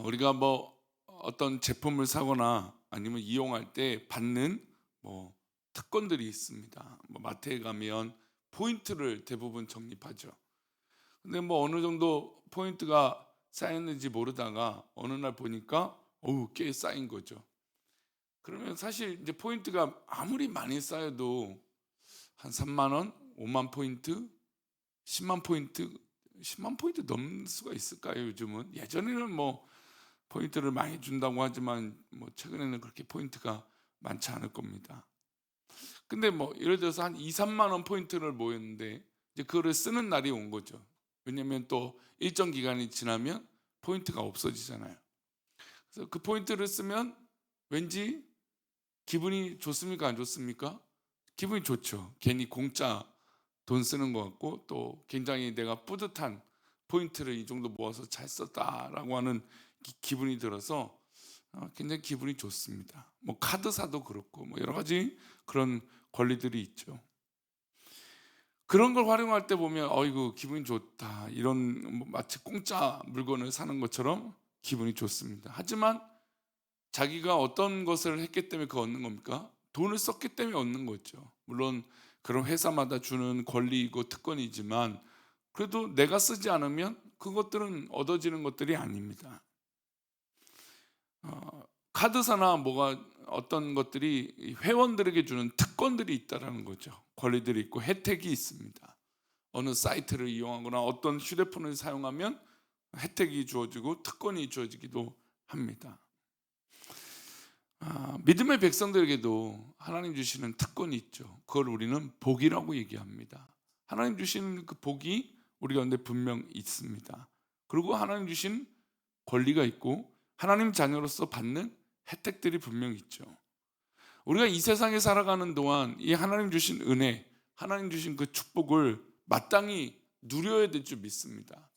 우리가 뭐 어떤 제품을 사거나 아니면 이용할 때 받는 뭐 특권들이 있습니다. 뭐 마트에 가면 포인트를 대부분 적립하죠. 근데 뭐 어느 정도 포인트가 쌓였는지 모르다가 어느 날 보니까 어우 꽤 쌓인 거죠. 그러면 사실 이제 포인트가 아무리 많이 쌓여도 한 3만 원, 5만 포인트, 10만 포인트, 10만 포인트 넘을 수가 있을까요? 요즘은 예전에는 뭐 포인트를 많이 준다고 하지만 뭐 최근에는 그렇게 포인트가 많지 않을 겁니다. 근데 뭐 예를 들어서 한 2, 3만 원 포인트를 모였는데 이제 그거를 쓰는 날이 온 거죠. 왜냐면 또 일정 기간이 지나면 포인트가 없어지잖아요. 그래서 그 포인트를 쓰면 왠지 기분이 좋습니까? 안 좋습니까? 기분이 좋죠. 괜히 공짜 돈 쓰는 것 같고 또 굉장히 내가 뿌듯한 포인트를 이 정도 모아서 잘 썼다라고 하는 기분이 들어서 굉장히 기분이 좋습니다. 뭐 카드사도 그렇고 뭐 여러 가지 그런 권리들이 있죠. 그런 걸 활용할 때 보면 어이구 기분이 좋다 이런 뭐 마치 공짜 물건을 사는 것처럼 기분이 좋습니다. 하지만 자기가 어떤 것을 했기 때문에 그거 얻는 겁니까? 돈을 썼기 때문에 얻는 거죠. 물론 그런 회사마다 주는 권리이고 특권이지만 그래도 내가 쓰지 않으면 그것들은 얻어지는 것들이 아닙니다. 카드사나 뭐가 어떤 것들이 이 회원들에게 주는 특권들이 있다라는 거죠. 권리들이 있고 혜택이 있습니다. 어느 사이트를 이용하거나 어떤 휴대폰을 사용하면 혜택이 주어지고 특권이 주어지기도 합니다. 믿음의 백성들에게도 하나님 주시는 특권이 있죠. 그걸 우리는 복이라고 얘기합니다. 하나님 주시는 그 복이 우리 가운데 분명 있습니다. 그리고 하나님 주신 권리가 있고 하나님 자녀로서 받는 혜택들이 분명 있죠. 우리가 이 세상에 살아가는 동안 이 하나님 주신 은혜, 하나님 주신 그 축복을 마땅히 누려야 될 줄 믿습니다.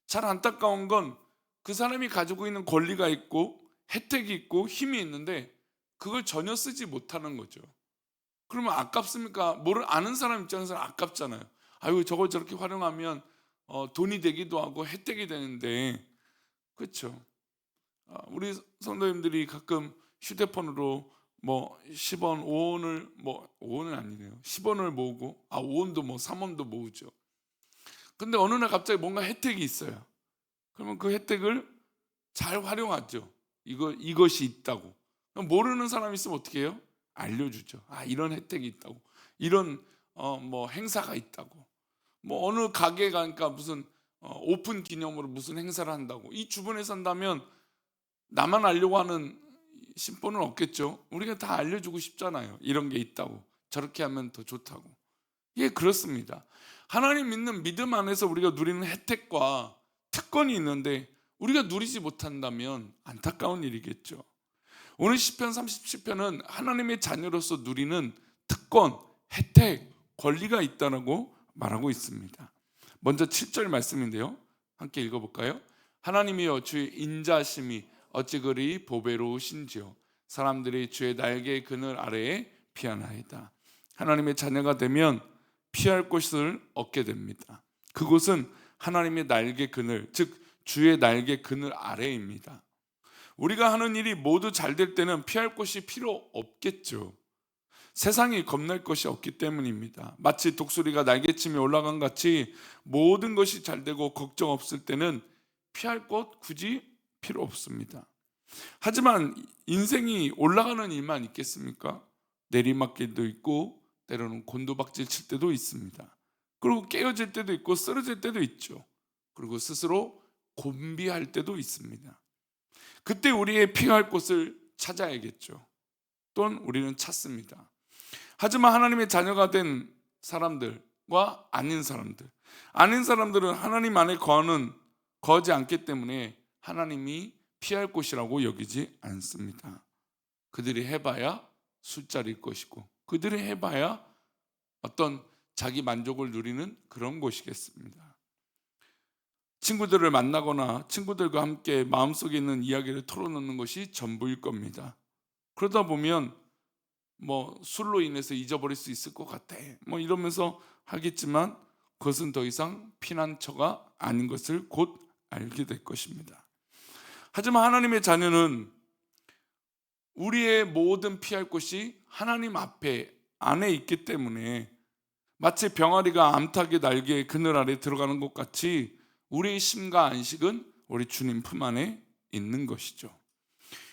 잘 안타까운 건 그 사람이 가지고 있는 권리가 있고 혜택이 있고 힘이 있는데 그걸 전혀 쓰지 못하는 거죠. 그러면 아깝습니까? 뭐를 아는 사람 입장에서는 아깝잖아요. 아유 저걸 저렇게 활용하면 돈이 되기도 하고 혜택이 되는데 그렇죠. 우리 성도님들이 가끔 휴대폰으로 뭐 10원, 5원을 뭐 5원은 아니네요. 10원을 모으고 5원도 뭐 3원도 모으죠. 근데 어느 날 갑자기 뭔가 혜택이 있어요. 그러면 그 혜택을 잘 활용하죠. 이것이 있다고. 모르는 사람이 있으면 어떻게 해요? 알려주죠. 이런 혜택이 있다고. 이런 뭐 행사가 있다고. 뭐 어느 가게 가니까 무슨 오픈 기념으로 무슨 행사를 한다고. 이 주변에 산다면 나만 알려고 하는 심보는 없겠죠. 우리가 다 알려주고 싶잖아요. 이런 게 있다고. 저렇게 하면 더 좋다고. 예, 그렇습니다. 하나님 믿는 믿음 안에서 우리가 누리는 혜택과 특권이 있는데 우리가 누리지 못한다면 안타까운 일이겠죠. 오늘 시편 37편은 하나님의 자녀로서 누리는 특권, 혜택, 권리가 있다고 말하고 있습니다. 먼저 7절 말씀인데요. 함께 읽어볼까요? 하나님이여 주의 인자심이 어찌 그리 보배로우신지요. 사람들이 주의 날개의 그늘 아래에 피하나이다. 하나님의 자녀가 되면 피할 곳을 얻게 됩니다. 그곳은 하나님의 날개 그늘, 즉 주의 날개 그늘 아래입니다. 우리가 하는 일이 모두 잘 될 때는 피할 곳이 필요 없겠죠. 세상이 겁낼 것이 없기 때문입니다. 마치 독수리가 날개침에 올라간 같이 모든 것이 잘 되고 걱정 없을 때는 피할 곳 굳이 필요 없습니다. 하지만 인생이 올라가는 일만 있겠습니까? 내리막길도 있고 때로는 곤두박질 칠 때도 있습니다. 그리고 깨어질 때도 있고 쓰러질 때도 있죠. 그리고 스스로 곤비할 때도 있습니다. 그때 우리의 피할 곳을 찾아야겠죠. 또는 우리는 찾습니다. 하지만 하나님의 자녀가 된 사람들과 아닌 사람들은 하나님 안에 거하지 않기 때문에 하나님이 피할 곳이라고 여기지 않습니다. 그들이 해봐야 술자리일 것이고 그들이 해봐야 어떤 자기 만족을 누리는 그런 곳이겠습니다. 친구들을 만나거나 친구들과 함께 마음속에 있는 이야기를 털어놓는 것이 전부일 겁니다. 그러다 보면 뭐 술로 인해서 잊어버릴 수 있을 것 같아 뭐 이러면서 하겠지만 그것은 더 이상 피난처가 아닌 것을 곧 알게 될 것입니다. 하지만 하나님의 자녀는 우리의 모든 피할 곳이 하나님 앞에 안에 있기 때문에 마치 병아리가 암탉의 날개의 그늘 아래 들어가는 것 같이 우리의 심과 안식은 우리 주님 품 안에 있는 것이죠.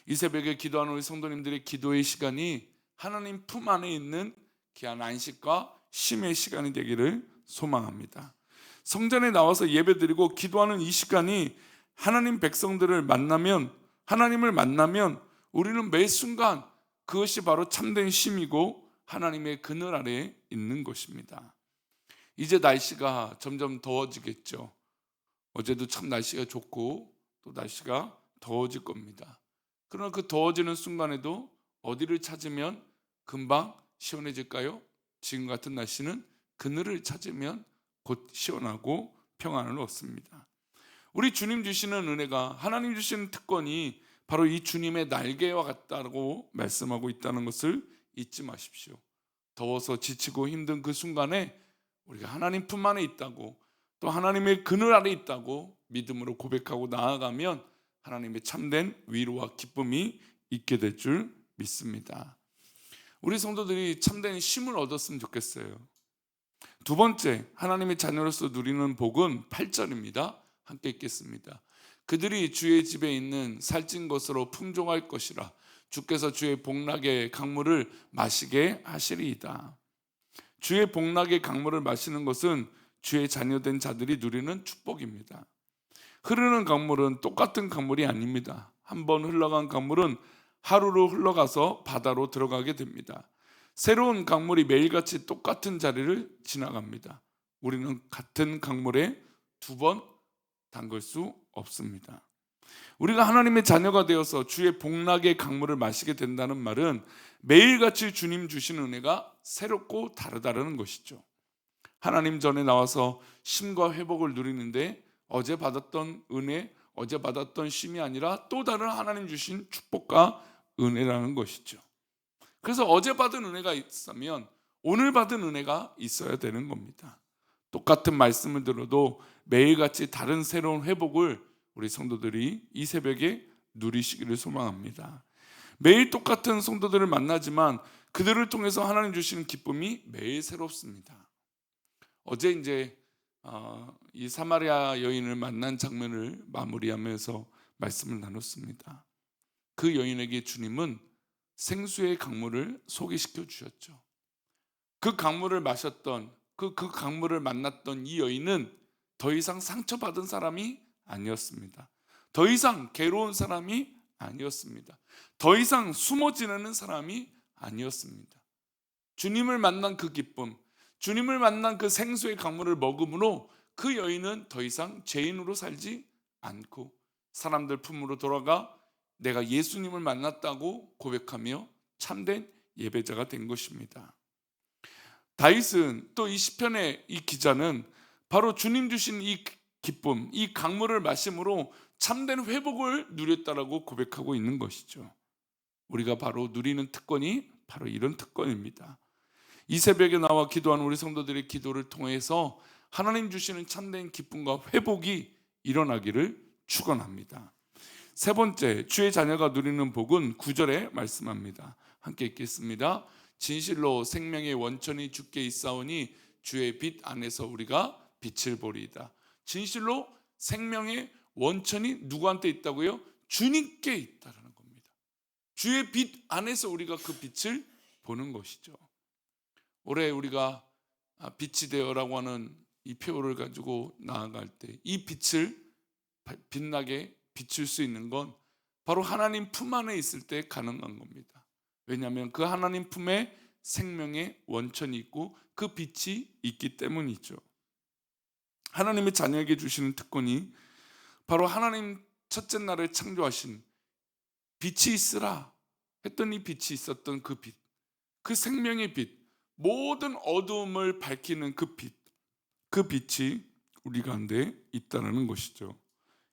이 새벽에 기도하는 우리 성도님들의 기도의 시간이 하나님 품 안에 있는 귀한 안식과 쉼의 시간이 되기를 소망합니다. 성전에 나와서 예배드리고 기도하는 이 시간이 하나님 백성들을 만나면, 하나님을 만나면 우리는 매 순간 그것이 바로 참된 쉼이고 하나님의 그늘 아래에 있는 것입니다. 이제 날씨가 점점 더워지겠죠. 어제도 참 날씨가 좋고 또 날씨가 더워질 겁니다. 그러나 그 더워지는 순간에도 어디를 찾으면 금방 시원해질까요? 지금 같은 날씨는 그늘을 찾으면 곧 시원하고 평안을 얻습니다. 우리 주님 주시는 은혜가, 하나님 주시는 특권이 바로 이 주님의 날개와 같다고 말씀하고 있다는 것을 잊지 마십시오. 더워서 지치고 힘든 그 순간에 우리가 하나님 품 안에 있다고, 또 하나님의 그늘 아래 있다고 믿음으로 고백하고 나아가면 하나님의 참된 위로와 기쁨이 있게 될 줄 믿습니다. 우리 성도들이 참된 쉼을 얻었으면 좋겠어요. 두 번째, 하나님의 자녀로서 누리는 복은 8절입니다. 함께 읽겠습니다. 그들이 주의 집에 있는 살찐 것으로 풍족할 것이라. 주께서 주의 복락의 강물을 마시게 하시리이다. 주의 복락의 강물을 마시는 것은 주의 자녀된 자들이 누리는 축복입니다. 흐르는 강물은 똑같은 강물이 아닙니다. 한번 흘러간 강물은 하루로 흘러가서 바다로 들어가게 됩니다. 새로운 강물이 매일같이 똑같은 자리를 지나갑니다. 우리는 같은 강물에 두 번 담글 수 없습니다. 우리가 하나님의 자녀가 되어서 주의 복락의 강물을 마시게 된다는 말은 매일같이 주님 주신 은혜가 새롭고 다르다는 것이죠. 하나님 전에 나와서 쉼과 회복을 누리는데 어제 받았던 은혜, 어제 받았던 쉼이 아니라 또 다른 하나님 주신 축복과 은혜라는 것이죠. 그래서 어제 받은 은혜가 있으면 오늘 받은 은혜가 있어야 되는 겁니다. 똑같은 말씀을 들어도 매일같이 다른 새로운 회복을 우리 성도들이 이 새벽에 누리시기를 소망합니다. 매일 똑같은 성도들을 만나지만 그들을 통해서 하나님 주시는 기쁨이 매일 새롭습니다. 어제 이제 이 사마리아 여인을 만난 장면을 마무리하면서 말씀을 나눴습니다. 그 여인에게 주님은 생수의 강물을 소개시켜 주셨죠. 그 강물을 마셨던 그 강물을 만났던 이 여인은 더 이상 상처받은 사람이 아니었습니다. 더 이상 괴로운 사람이 아니었습니다. 더 이상 숨어 지내는 사람이 아니었습니다. 주님을 만난 그 기쁨, 주님을 만난 그 생수의 강물을 먹음으로 그 여인은 더 이상 죄인으로 살지 않고 사람들 품으로 돌아가 내가 예수님을 만났다고 고백하며 참된 예배자가 된 것입니다. 다윗은 또 이 시편의 이 기자는 바로 주님 주신 이 기쁨, 이 강물을 마심으로 참된 회복을 누렸다라고 고백하고 있는 것이죠. 우리가 바로 누리는 특권이 바로 이런 특권입니다. 이 새벽에 나와 기도하는 우리 성도들의 기도를 통해서 하나님 주시는 참된 기쁨과 회복이 일어나기를 축원합니다. 세 번째, 주의 자녀가 누리는 복은 9절에 말씀합니다. 함께 읽겠습니다. 진실로 생명의 원천이 주께 있사오니 주의 빛 안에서 우리가 빛을 보리이다. 진실로 생명의 원천이 누구한테 있다고요? 주님께 있다라는 겁니다. 주의 빛 안에서 우리가 그 빛을 보는 것이죠. 올해 우리가 빛이 되어라고 하는 이 표를 가지고 나아갈 때 이 빛을 빛나게 비출 수 있는 건 바로 하나님 품 안에 있을 때 가능한 겁니다. 왜냐하면 그 하나님 품에 생명의 원천이 있고 그 빛이 있기 때문이죠. 하나님의 자녀에게 주시는 특권이 바로 하나님 첫째 날에 창조하신 빛이 있으라 했더니 빛이 있었던 그 빛, 그 생명의 빛, 모든 어두움을 밝히는 그 빛, 그 빛이 우리 가운데 있다는 것이죠.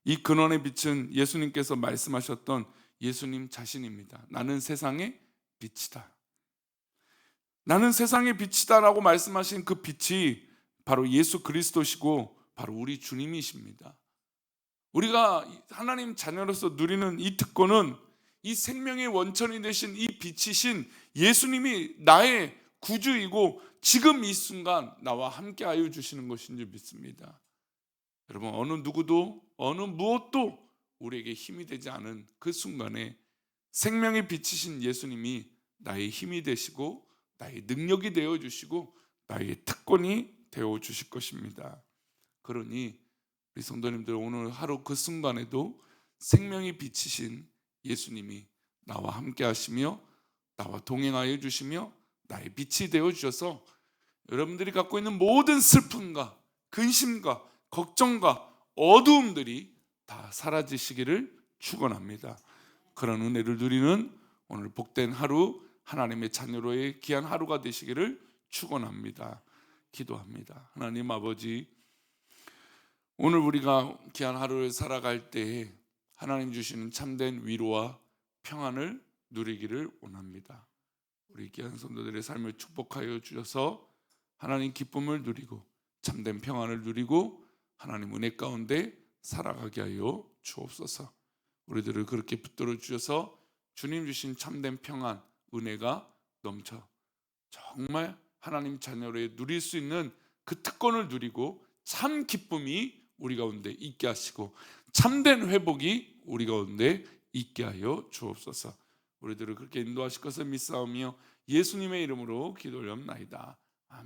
이 근원의 빛은 예수님께서 말씀하셨던 예수님 자신입니다. 나는 세상의 빛이다. 나는 세상의 빛이다라고 말씀하신 그 빛이 바로 예수 그리스도시고 바로 우리 주님이십니다. 우리가 하나님 자녀로서 누리는 이 특권은 이 생명의 원천이 되신 이 빛이신 예수님이 나의 구주이고 지금 이 순간 나와 함께하여 주시는 것인 줄 믿습니다. 여러분, 어느 누구도 어느 무엇도 우리에게 힘이 되지 않은 그 순간에 생명의 빛이신 예수님이 나의 힘이 되시고 나의 능력이 되어 주시고 나의 특권이 되어 주실 것입니다. 그러니 우리 성도님들, 오늘 하루 그 순간에도 생명의 빛이신 예수님이 나와 함께 하시며 나와 동행하여 주시며 나의 빛이 되어 주셔서 여러분들이 갖고 있는 모든 슬픔과 근심과 걱정과 어두움들이 다 사라지시기를 축원합니다. 그런 은혜를 누리는 오늘 복된 하루, 하나님의 자녀로의 귀한 하루가 되시기를 축원합니다. 기도합니다. 하나님 아버지, 오늘 우리가 귀한 하루를 살아갈 때에 하나님 주시는 참된 위로와 평안을 누리기를 원합니다. 우리 귀한 성도들의 삶을 축복하여 주셔서 하나님 기쁨을 누리고 참된 평안을 누리고 하나님 은혜 가운데 살아가게 하여 주옵소서. 우리들을 그렇게 붙들어 주셔서 주님 주신 참된 평안, 은혜가 넘쳐 정말 하나님 자녀로의 누릴 수 있는 그 특권을 누리고 참 기쁨이 우리 가운데 있게 하시고 참된 회복이 우리 가운데 있게 하여 주옵소서. 우리들을 그렇게 인도하실 것을 믿사오며 예수님의 이름으로 기도 올려옵나이다.